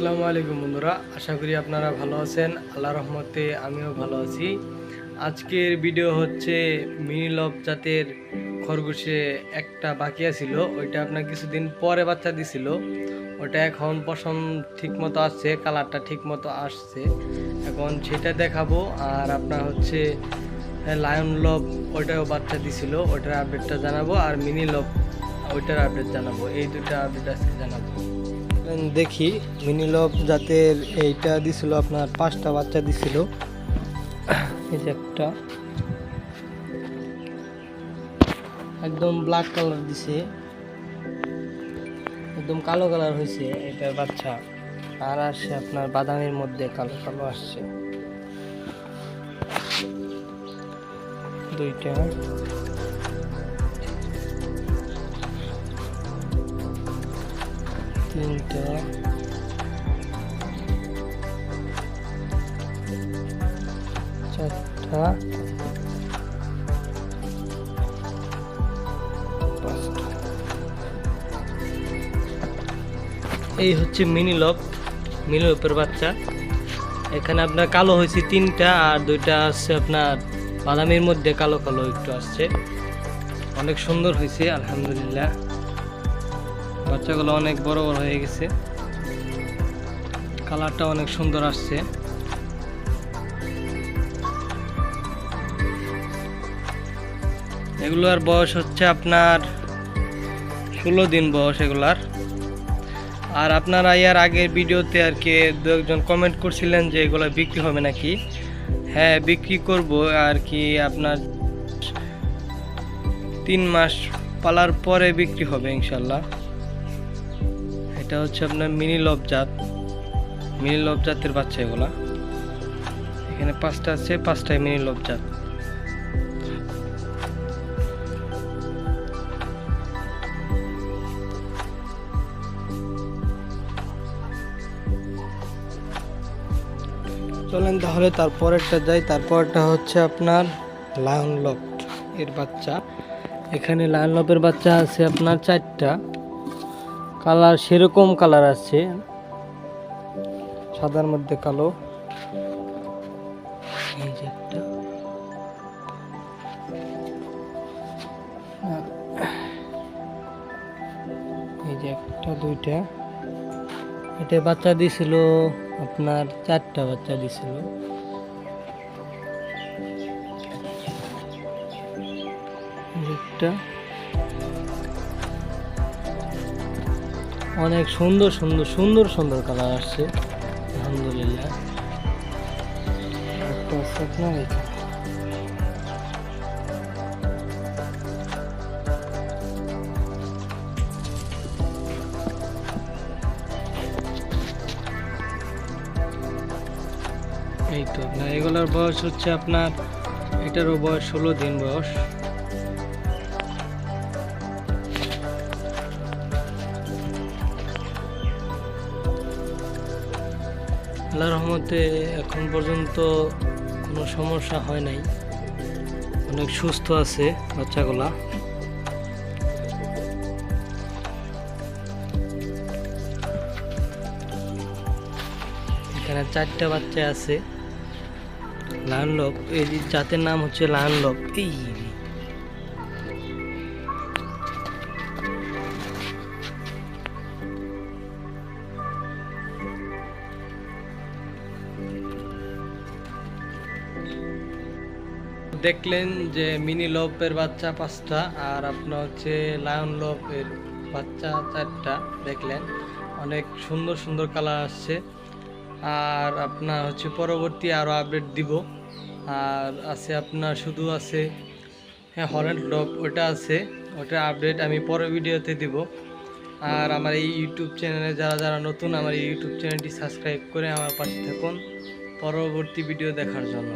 আসসালামু আলাইকুম বন্ধুরা, আশা করি আপনারা ভালো আছেন। আল্লাহর রহমতে আমিও ভালো আছি। আজকের ভিডিও হচ্ছে মিনি লব জাতের খরগোশে একটা বাকি ছিল, ওইটা আপনার কিছুদিন পরে বাচ্চা দিছিল। ওটা এখন পশম ঠিক মতো আসছে, কালারটা ঠিক মতো আসছে, এখন সেটা দেখাবো। আর আপনার হচ্ছে লায়ন লব, ওইটাও বাচ্চা দিছিল, ওইটার আপডেটটা জানাবো। আর মিনি লব, ওইটার আপডেট জানাবো। এই দুইটা আপডেট আজকে জানাবো। দেখি মিনি লব জাতের এইটা দিছিল আপনার 5টা বাচ্চা দিছিল। এই যে একটা একদম ব্ল্যাক কালার দিছে, একদম কালো কালার হয়েছে এটার বাচ্চা। আর আসছে আপনার বাদামের মধ্যে কালো কালো আসছে। দুইটা, তিনটা, চারটা, পাঁচটা। এই হচ্ছে মিনি লবের বাচ্চা। এখানে আপনার কালো হয়েছে 3টা, আর 2টা আসছে আপনার বাদামের মধ্যে কালো কালো একটু আসছে। অনেক সুন্দর হয়েছে আলহামদুলিল্লাহ। বাচ্চাগুলো অনেক বড় বড় হয়ে গেছে, কালারটা অনেক সুন্দর আসছে। এগুলোর বয়স হচ্ছে আপনার 16 দিন বয়স এগুলার। আর আপনারা এর আগের ভিডিওতে আর কি 2-1জন কমেন্ট করছিলেন যে এগুলো বিক্রি হবে নাকি। হ্যাঁ, বিক্রি করব আর কি, আপনার 3 মাস পালার পরে বিক্রি হবে ইনশাল্লাহ। এটা হচ্ছে আপনার মিনি লব জাতের বাচ্চা এগুলা। এখানে 5টা আছে, 5টাই মিনি লব জাত। চলেন তাহলে তারপরেরটা যাই। তারপরটা হচ্ছে আপনার লায়ন লব এর বাচ্চা। এখানে লায়ন লবের বাচ্চা আছে আপনার 4টা। কালার সেরকম কালার আছে, সাদার মধ্যে কালো। এই যে একটা, এই যে একটা, 2টা। এটা বাচ্চা দিছিল আপনার 4টা বাচ্চা দিছিল। একটা অনেক সুন্দর সুন্দর সুন্দর সুন্দর কালার আসছে আলহামদুলিল্লাহ। একটা আছে আপনার এখানে। এই তো না, এগুলোর বয়স হচ্ছে আপনার, এটারও বয়স 16 দিন বয়স। আল্লাহর রহমতে এখন পর্যন্ত কোনো সমস্যা হয় নাই, অনেক সুস্থ আছে বাচ্চাগুলা। এখানে 4টা বাচ্চা আছে লায়ন লব। এই জাতের নাম হচ্ছে লায়ন লব। এই দেখলেন যে মিনি লবের বাচ্চা 5টা, আর আপনার হচ্ছে লায়ন লবের বাচ্চা 4টা। দেখলেন অনেক সুন্দর সুন্দর কালার আসছে। আর আপনার হচ্ছে পরবর্তী আরও আপডেট দিব। আর আছে আপনার শুধু আছে, হ্যাঁ, হল্যান্ড লব ওটা আছে, ওটার আপডেট আমি পরের ভিডিওতে দিব। আর আমার এই ইউটিউব চ্যানেলে যারা যারা নতুন, আমার এই ইউটিউব চ্যানেলটি সাবস্ক্রাইব করে আমার পাশে থাকুন পরবর্তী ভিডিও দেখার জন্য।